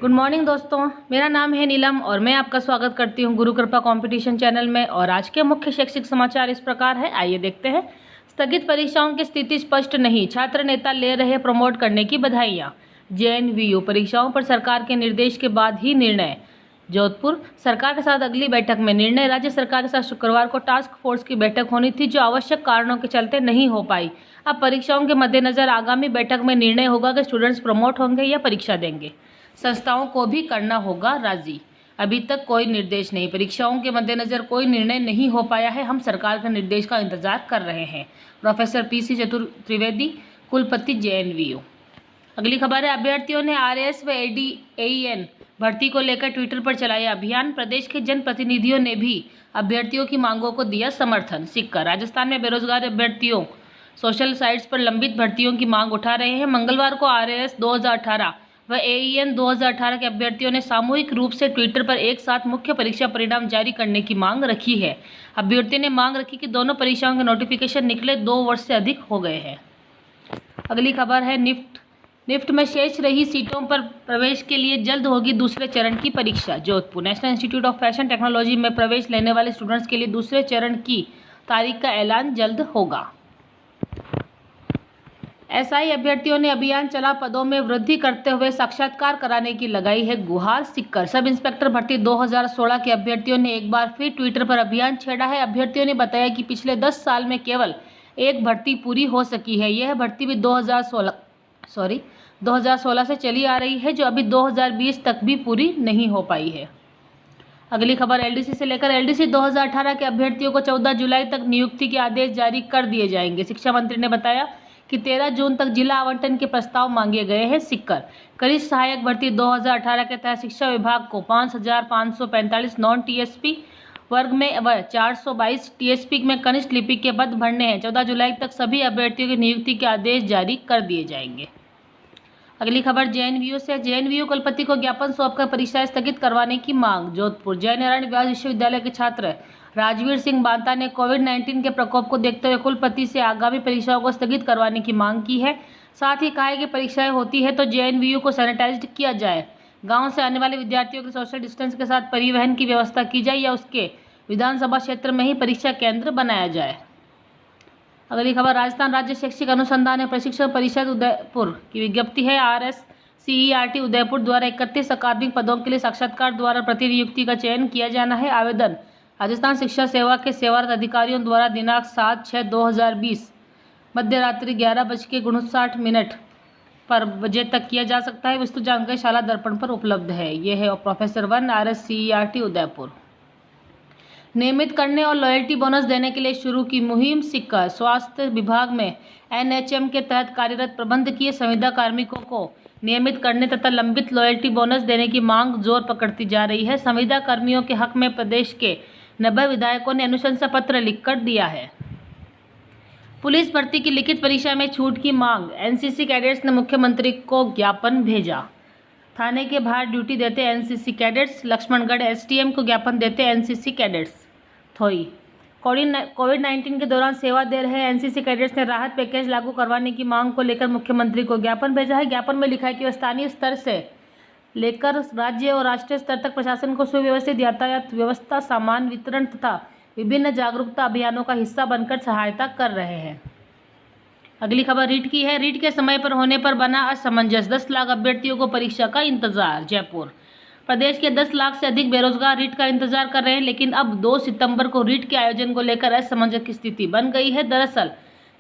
Good morning दोस्तों, मेरा नाम है नीलम और मैं आपका स्वागत करती हूं गुरु कृपा कंपटीशन चैनल में। और आज के मुख्य शैक्षिक समाचार इस प्रकार है, आइए देखते हैं। स्थगित परीक्षाओं की स्थिति स्पष्ट नहीं, छात्र नेता ले रहे प्रमोट करने की बधाइयां। जेएनवीयू परीक्षाओं पर सरकार के निर्देश के बाद ही निर्णय। जोधपुर सरकार के साथ अगली बैठक में निर्णय। राज्य सरकार के साथ शुक्रवार को टास्क फोर्स की बैठक होनी थी, जो आवश्यक कारणों के चलते नहीं हो पाई। अब परीक्षाओं के मद्देनजर आगामी बैठक में निर्णय होगा कि स्टूडेंट्स प्रमोट होंगे या परीक्षा देंगे। संस्थाओं को भी करना होगा राजी। अभी तक कोई निर्देश नहीं, परीक्षाओं के मद्देनजर कोई निर्णय नहीं हो पाया है। हम सरकार के निर्देश का इंतजार कर रहे हैं। प्रोफेसर पीसी चतुर्वेदी, कुलपति जेएनवीयू। अगली खबर है, अभ्यर्थियों ने आरएएस व एडीएन भर्ती को लेकर ट्विटर पर चलाया अभियान। प्रदेश के जनप्रतिनिधियों ने भी अभ्यर्थियों की मांगों को दिया समर्थन। सिक्का राजस्थान में बेरोजगार अभ्यर्थियों सोशल साइट्स पर लंबित भर्तियों की मांग उठा रहे हैं। मंगलवार को आरएएस 2018 व एईएन 2018 के अभ्यर्थियों ने सामूहिक रूप से ट्विटर पर एक साथ मुख्य परीक्षा परिणाम जारी करने की मांग रखी है। अभ्यर्थियों ने मांग रखी कि दोनों परीक्षाओं के नोटिफिकेशन निकले 2 वर्ष से अधिक हो गए हैं। अगली खबर है, निफ्ट में शेष रही सीटों पर प्रवेश के लिए जल्द होगी दूसरे चरण की परीक्षा। Jodhpur national institute of fashion technology में प्रवेश लेने वाले स्टूडेंट्स के लिए दूसरे चरण की तारीख का ऐलान जल्द होगा। एसआई अभ्यर्थियों ने अभियान चला पदों में वृद्धि करते हुए साक्षात्कार कराने की लगाई है गुहार। सिक्कर सब इंस्पेक्टर भर्ती 2016 के अभ्यर्थियों ने एक बार फिर ट्विटर पर अभियान छेड़ा है। अभ्यर्थियों ने बताया कि पिछले 10 साल में केवल एक भर्ती पूरी हो सकी है। यह भर्ती भी 2016 से चली आ रही है, जो अभी 2020 तक भी पूरी नहीं हो पाई है। अगली खबर एलडीसी से लेकर एलडीसी 2018 के अभ्यर्थियों को 14 जुलाई तक नियुक्ति के आदेश जारी कर दिए जाएंगे। शिक्षा मंत्री ने बताया कि 13 जून तक जिला आवंटन के प्रस्ताव मांगे गए हैं। सिक्कर कनिष्ठ सहायक भर्ती 2018 के तहत शिक्षा विभाग को 5545 नॉन टीएसपी वर्ग में व 422 टीएसपी में कनिष्ठ लिपिक के पद भरने हैं। 14 जुलाई तक सभी अभ्यर्थियों की नियुक्ति के आदेश जारी कर दिए जाएंगे। अगली खबर जेएनवीयू से, जेएनवीयू कुलपति को ज्ञापन सौंपकर परीक्षाएं स्थगित करवाने की मांग। जोधपुर जयनारायण व्यास विश्वविद्यालय के छात्र राजवीर सिंह बांता ने कोविड-19 के प्रकोप को देखते हुए कुलपति से आगामी परीक्षाओं को स्थगित करवाने की मांग की है। साथ ही कहा है कि परीक्षाएं होती है तो जेएनवीयू को सैनिटाइज्ड किया जाए, गांव से आने वाले विद्यार्थियों के सोशल डिस्टेंस के साथ परिवहन की व्यवस्था की जाए या उसके विधानसभा क्षेत्र में ही परीक्षा केंद्र बनाया जाए। अगली खबर, राजस्थान राज्य शैक्षिक अनुसंधान एवं प्रशिक्षण परिषद उदयपुर की विज्ञप्ति है। RSCERT उदयपुर द्वारा 31 अकादमिक पदों के लिए साक्षात्कार द्वारा प्रतिनियुक्ति का चयन किया जाना है। आवेदन राजस्थान शिक्षा सेवा के सेवारत अधिकारियों द्वारा दिनांक 7/6/2020 मध्य रात्रि 11:59 पर बजे तक किया जा सकता है। विस्तृत जानकारी शाला दर्पण पर उपलब्ध है। यह है प्रोफेसर 1 RSCERT उदयपुर। नियमित करने और लॉयल्टी बोनस देने के लिए शुरू की मुहिम। सिक्का स्वास्थ्य विभाग में NHM के तहत कार्यरत प्रबंधकीय संविदा कार्मिकों को नियमित करने तथा लंबित लॉयल्टी बोनस देने की मांग जोर पकड़ती जा रही है। संविदा कर्मियों के हक में प्रदेश के 90 विधायकों ने अनुशंसा पत्र लिखकर दिया है। पुलिस भर्ती की लिखित परीक्षा में छूट की मांग। एनसीसी कैडेट्स ने मुख्यमंत्री को ज्ञापन भेजा। थाने के बाहर ड्यूटी देते एनसीसी कैडेट्स। लक्ष्मणगढ़ STM को ज्ञापन देते एनसीसी कैडेट्स। थोई कोविड-19 के दौरान सेवा दे रहे एनसीसी कैडेट्स ने राहत पैकेज लागू करवाने की मांग को लेकर मुख्यमंत्री को ज्ञापन भेजा है। ज्ञापन में लिखा है कि वह स्थानीय स्तर से लेकर राज्य और राष्ट्रीय स्तर तक प्रशासन को सुव्यवस्थित यातायात व्यवस्था, सामान वितरण तथा विभिन्न जागरूकता अभियानों का हिस्सा बनकर सहायता कर रहे हैं। अगली खबर रीट की है। रीट के समय पर होने पर बना असमंजस, 10 लाख अभ्यर्थियों को परीक्षा का इंतजार। जयपुर प्रदेश के 10 लाख से अधिक बेरोजगार रीट का इंतजार कर रहे हैं, लेकिन अब 2 सितंबर को रीट के आयोजन को लेकर असमंजस की स्थिति बन गई है। दरअसल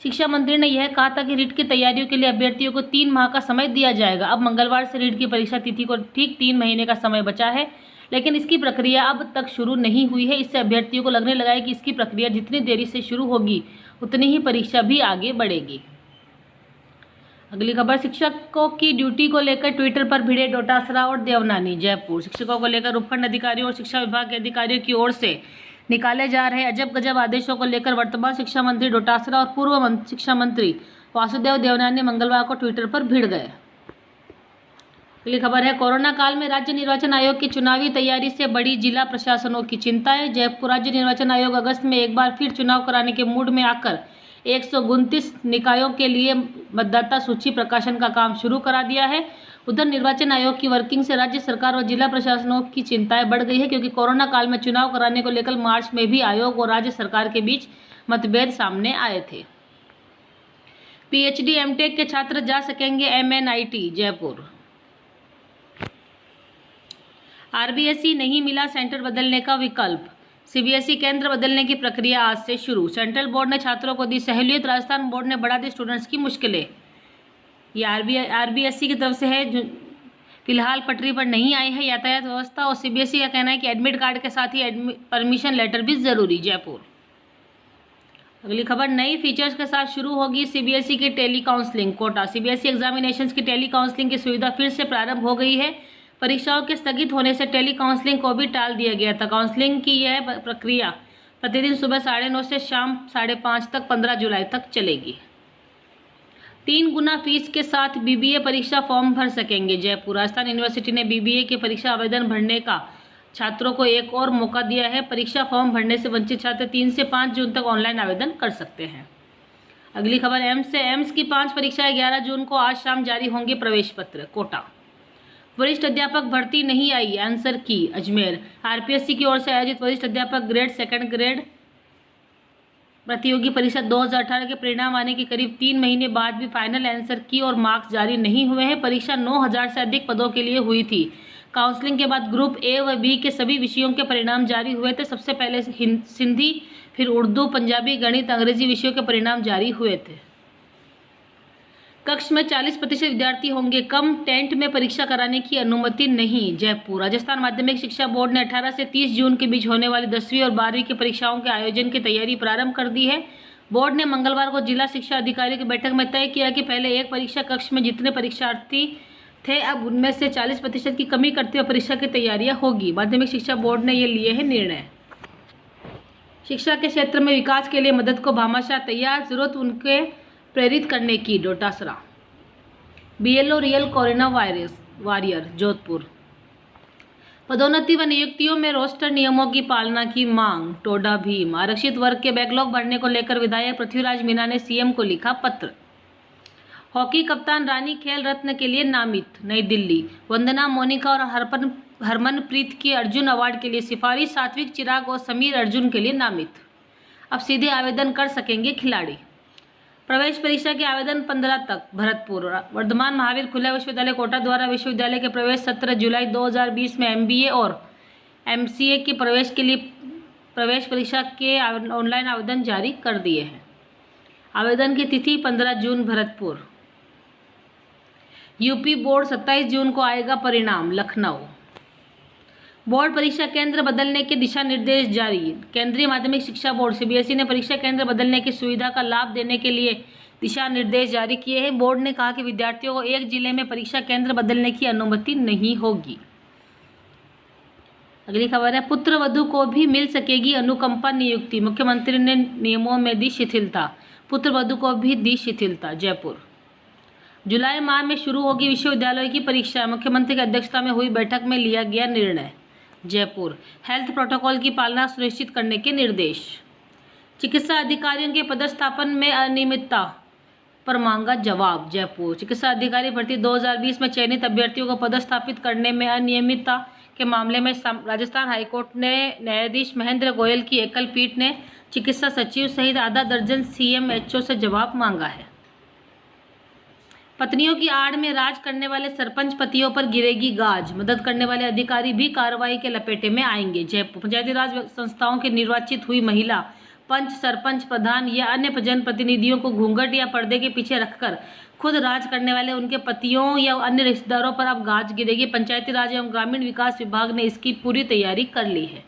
शिक्षा मंत्री ने यह कहा था कि रीट की तैयारियों के लिए अभ्यर्थियों को 3 माह का समय दिया जाएगा। अब मंगलवार से रीट की परीक्षा तिथि को ठीक 3 महीने का समय बचा है, लेकिन इसकी प्रक्रिया अब तक शुरू नहीं हुई है। इससे अभ्यर्थियों को लगने लगा है कि इसकी प्रक्रिया जितनी देरी से शुरू होगी उतनी ही परीक्षा भी आगे बढ़ेगी। अगली खबर, शिक्षकों की ड्यूटी को लेकर ट्विटर पर भिड़े डोटासरा और देवनानी। जयपुर शिक्षकों को लेकर उपखंड अधिकारियों और शिक्षा विभाग के अधिकारियों की ओर से निकाले जा रहे अजब गजब आदेशों को लेकर वर्तमान शिक्षा मंत्री डोटासरा और पूर्व शिक्षा मंत्री वासुदेव देवनानी मंगलवार को ट्विटर पर भिड़ गए। अगली खबर है, कोरोना काल में राज्य निर्वाचन आयोग की चुनावी तैयारी से बड़ी जिला प्रशासनों की चिंताएं। जयपुर राज्य निर्वाचन आयोग अगस्त में एक बार फिर चुनाव कराने के मूड में आकर 129 निकायों के लिए मतदाता सूची प्रकाशन का काम शुरू करा दिया है। उधर निर्वाचन आयोग की वर्किंग से राज्य सरकार और जिला प्रशासनों की चिंताएं बढ़ गई है, क्योंकि कोरोना काल में चुनाव कराने को लेकर मार्च में भी आयोग और राज्य सरकार के बीच मतभेद सामने आए थे। पीएचडी एमटेक के छात्र जा सकेंगे एमएनआईटी जयपुर। आरबीएसई नहीं मिला सेंटर बदलने का विकल्प। सीबीएसई केंद्र बदलने की प्रक्रिया आज से शुरू। सेंट्रल बोर्ड ने छात्रों को दी सहूलियत, राजस्थान बोर्ड ने बढ़ा दी स्टूडेंट्स की मुश्किलें। ये आरबीएसई की तरफ से है। फिलहाल पटरी पर नहीं आई है यातायात व्यवस्था, और सीबीएसई का कहना है कि एडमिट कार्ड के साथ ही परमिशन लेटर भी जरूरी। जयपुर। अगली खबर, नई फीचर्स के साथ शुरू होगी सीबीएसई की tele counselling. Kota. CBSE examinations की टेली काउंसलिंग की सुविधा फिर से प्रारंभ हो गई है। परीक्षाओं के स्थगित होने से टेली काउंसलिंग को भी टाल दिया गया था। काउंसलिंग की यह प्रक्रिया प्रतिदिन सुबह 9:30 से शाम 5:30 तक 15 जुलाई तक चलेगी। 3 गुना फीस के साथ बीबीए परीक्षा फॉर्म भर सकेंगे। जयपुर। राजस्थान यूनिवर्सिटी ने बीबीए की परीक्षा आवेदन भरने का छात्रों को एक और मौका दिया है। परीक्षा फॉर्म भरने से वंचित छात्र 3 से 5 जून तक ऑनलाइन आवेदन कर सकते हैं। अगली खबर, एम्स की 5 परीक्षाएं 11 जून को आज शाम जारी होंगे प्रवेश पत्र। कोटा। वरिष्ठ अध्यापक भर्ती नहीं आई, आंसर की। अजमेर। आरपीएससी की ओर से आयोजित वरिष्ठ अध्यापक ग्रेड 2nd ग्रेड प्रतियोगी परीक्षा 2018 के परिणाम आने के करीब 3 महीने बाद भी फाइनल आंसर की और मार्क्स जारी नहीं हुए हैं। परीक्षा 9000 से अधिक पदों के लिए हुई थी। काउंसलिंग के बाद ग्रुप ए व बी के सभी विषयों के परिणाम जारी हुए थे। सबसे पहले सिंधी, फिर उर्दू, पंजाबी, गणित, अंग्रेजी विषयों के परिणाम जारी हुए थे। कक्ष में 40% विद्यार्थी होंगे कम, टेंट में परीक्षा कराने की अनुमति नहीं। जयपुर। राजस्थान माध्यमिक शिक्षा बोर्ड ने 18 से 30 जून के बीच होने वाली 10वीं और 12वीं की परीक्षाओं के आयोजन की तैयारी प्रारंभ कर दी है। बोर्ड ने मंगलवार को जिला शिक्षा अधिकारियों की बैठक में तय किया कि पहले एक परीक्षा कक्ष में जितने परीक्षार्थी थे, अब उनमें से 40% की कमी करते हुए परीक्षा की तैयारियां होगी। माध्यमिक शिक्षा बोर्ड ने ये लिए हैं निर्णय। शिक्षा के क्षेत्र में विकास के लिए मदद को भामाशाह तैयार, जरूरत उनके प्रेरित करने की। Dotasra. BLO real corona virus warrior. Jodhpur. पदोन्नति व नियुक्तियों में रोस्टर नियमों की पालना की मांग। टोडा भीम। आरक्षित वर्ग के बैकलॉग भरने को लेकर विधायक पृथ्वीराज मीणा ने सीएम को लिखा पत्र। हॉकी कप्तान रानी खेल रत्न के लिए नामित। नई दिल्ली। वंदना, मोनिका और हरमनप्रीत की अर्जुन अवार्ड के लिए सिफारिश। सात्विक, चिराग और समीर अर्जुन के लिए नामित। अब सीधे आवेदन कर सकेंगे खिलाड़ी। प्रवेश परीक्षा के आवेदन 15 तक। भरतपुर। वर्धमान महावीर खुला विश्वविद्यालय कोटा द्वारा विश्वविद्यालय के प्रवेश 17 जुलाई 2020 में एमबीए और एमसीए के प्रवेश के लिए प्रवेश परीक्षा के ऑनलाइन आवेदन जारी कर दिए हैं। आवेदन की तिथि 15 जून। भरतपुर। यूपी बोर्ड 27 जून को आएगा परिणाम। लखनऊ। बोर्ड परीक्षा केंद्र बदलने के दिशा निर्देश जारी। केंद्रीय माध्यमिक शिक्षा बोर्ड सीबीएसई ने परीक्षा केंद्र बदलने की सुविधा का लाभ देने के लिए दिशा निर्देश जारी किए हैं। बोर्ड ने कहा कि विद्यार्थियों को एक जिले में परीक्षा केंद्र बदलने की अनुमति नहीं होगी। अगली खबर है, पुत्र वधू को भी मिल सकेगी अनुकंपा नियुक्ति। मुख्यमंत्री ने नियमों में दी शिथिलता। पुत्र वधू को भी दी शिथिलता। जयपुर। जुलाई माह में शुरू होगी विश्वविद्यालय की परीक्षा। मुख्यमंत्री की अध्यक्षता में हुई बैठक में लिया गया निर्णय। जयपुर। हेल्थ प्रोटोकॉल की पालना सुनिश्चित करने के निर्देश। चिकित्सा अधिकारियों के पदस्थापन में अनियमितता पर मांगा जवाब। जयपुर। चिकित्सा अधिकारी भर्ती 2020 में चयनित अभ्यर्थियों को पदस्थापित करने में अनियमितता के मामले में राजस्थान हाईकोर्ट ने न्यायाधीश महेंद्र गोयल की एकल पीठ ने चिकित्सा सचिव सहित आधा दर्जन सीएमएचओ से जवाब मांगा है। पत्नियों की आड़ में राज करने वाले सरपंच पतियों पर गिरेगी गाज। मदद करने वाले अधिकारी भी कार्रवाई के लपेटे में आएंगे। जयपुर। पंचायती राज संस्थाओं की निर्वाचित हुई महिला पंच, सरपंच, प्रधान या अन्य जनप्रतिनिधियों को घूंघट या पर्दे के पीछे रखकर खुद राज करने वाले उनके पतियों या अन्य रिश्तेदारों पर अब गाज गिरेगी। पंचायती राज एवं ग्रामीण विकास विभाग ने इसकी पूरी तैयारी कर ली है।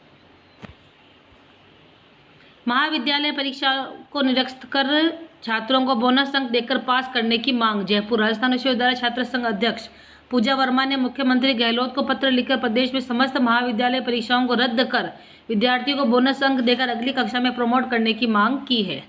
महाविद्यालय परीक्षा को निरस्त कर छात्रों को बोनस अंक देकर पास करने की मांग। जयपुर। राजस्थान विश्वविद्यालय छात्र संघ अध्यक्ष पूजा वर्मा ने मुख्यमंत्री गहलोत को पत्र लिखकर प्रदेश में समस्त महाविद्यालय परीक्षाओं को रद्द कर विद्यार्थियों को बोनस अंक देकर अगली कक्षा में प्रमोट करने की मांग की है।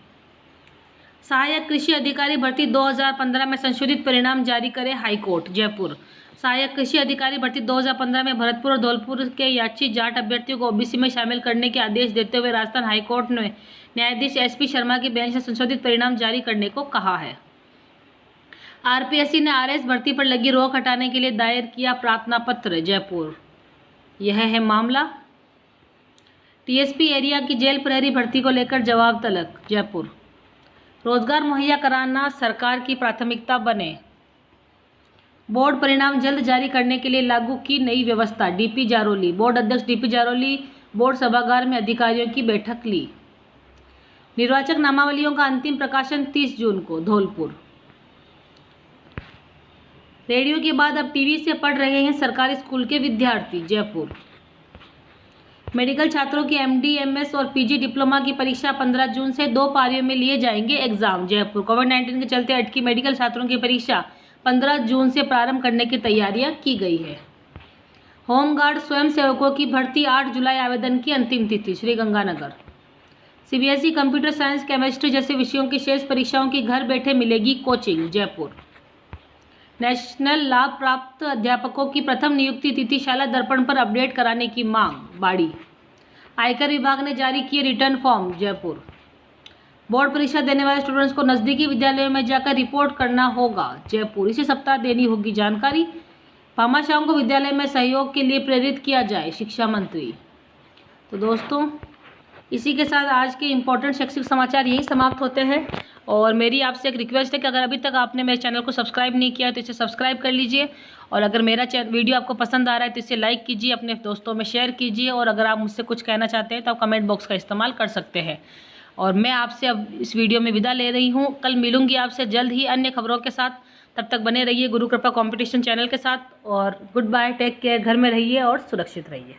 सहायक कृषि अधिकारी भर्ती 2015 में संशोधित परिणाम जारी करे हाईकोर्ट। जयपुर। सहायक कृषि अधिकारी भर्ती 2015 में भरतपुर और धौलपुर के याची जाट अभ्यर्थियों को ओबीसी में शामिल करने के आदेश देते हुए राजस्थान हाईकोर्ट ने न्यायाधीश एसपी शर्मा की बेंच ने संशोधित परिणाम जारी करने को कहा है। आरपीएससी ने आरएस भर्ती पर लगी रोक हटाने के लिए दायर किया प्रार्थना पत्र, जयपुर। यह है मामला। टीएसपी एरिया की जेल प्रहरी भर्ती को लेकर जवाब तलब, जयपुर। रोजगार मुहैया कराना सरकार की प्राथमिकता बने। बोर्ड परिणाम जल्द जारी करने के लिए लागू की नई व्यवस्था, डीपी जारोली। बोर्ड अध्यक्ष डीपी जारोली बोर्ड सभागार में अधिकारियों की बैठक ली। निर्वाचक नामावलियों का अंतिम प्रकाशन 30 जून को, धौलपुर। रेडियो के बाद अब टीवी से पढ़ रहे हैं सरकारी स्कूल के विद्यार्थी, जयपुर। मेडिकल छात्रों की एमडी, एमएस और पीजी डिप्लोमा की परीक्षा 15 जून से 2 पारियों में लिए जाएंगे एग्जाम, जयपुर। कोविड-19 के चलते अटकी मेडिकल छात्रों की परीक्षा 15 जून से प्रारंभ करने की तैयारियां की गई है। होमगार्ड स्वयं सेवकों की भर्ती 8 जुलाई आवेदन की अंतिम तिथि, Sriganganagar. CBSE computer science, chemistry जैसे विषयों की शेष परीक्षाओं की घर बैठे मिलेगी कोचिंग, जयपुर। नेशनल लाभ प्राप्त अध्यापकों की प्रथम नियुक्ति तिथि शाला दर्पण पर अपडेट कराने की मांग, बाड़ी। आयकर विभाग ने जारी किए रिटर्न फॉर्म, जयपुर। बोर्ड परीक्षा देने वाले स्टूडेंट्स को नजदीकी विद्यालयों में जाकर रिपोर्ट करना होगा, जयपुर। इसी सप्ताह देनी होगी जानकारी। भामाशाहों को विद्यालय में सहयोग के लिए प्रेरित किया जाए, शिक्षा मंत्री। तो दोस्तों, इसी के साथ आज के इम्पोर्टेंट शैक्षिक समाचार यही समाप्त होते हैं। और मेरी आपसे एक रिक्वेस्ट है कि अगर अभी तक आपने मेरे चैनल को सब्सक्राइब नहीं किया तो इसे सब्सक्राइब कर लीजिए। और अगर मेरा वीडियो आपको पसंद आ रहा है तो इसे लाइक कीजिए, अपने दोस्तों में शेयर कीजिए। और अगर आप मुझसे कुछ कहना चाहते हैं तो आप कमेंट बॉक्स का इस्तेमाल कर सकते हैं। और मैं आपसे अब इस वीडियो में विदा ले रही हूँ। कल मिलूंगी आपसे जल्द ही अन्य खबरों के साथ। तब तक बने रहिए गुरु कृपा कंपटीशन चैनल के साथ। और गुड बाय, टेक केयर, घर में रहिए और सुरक्षित रहिए।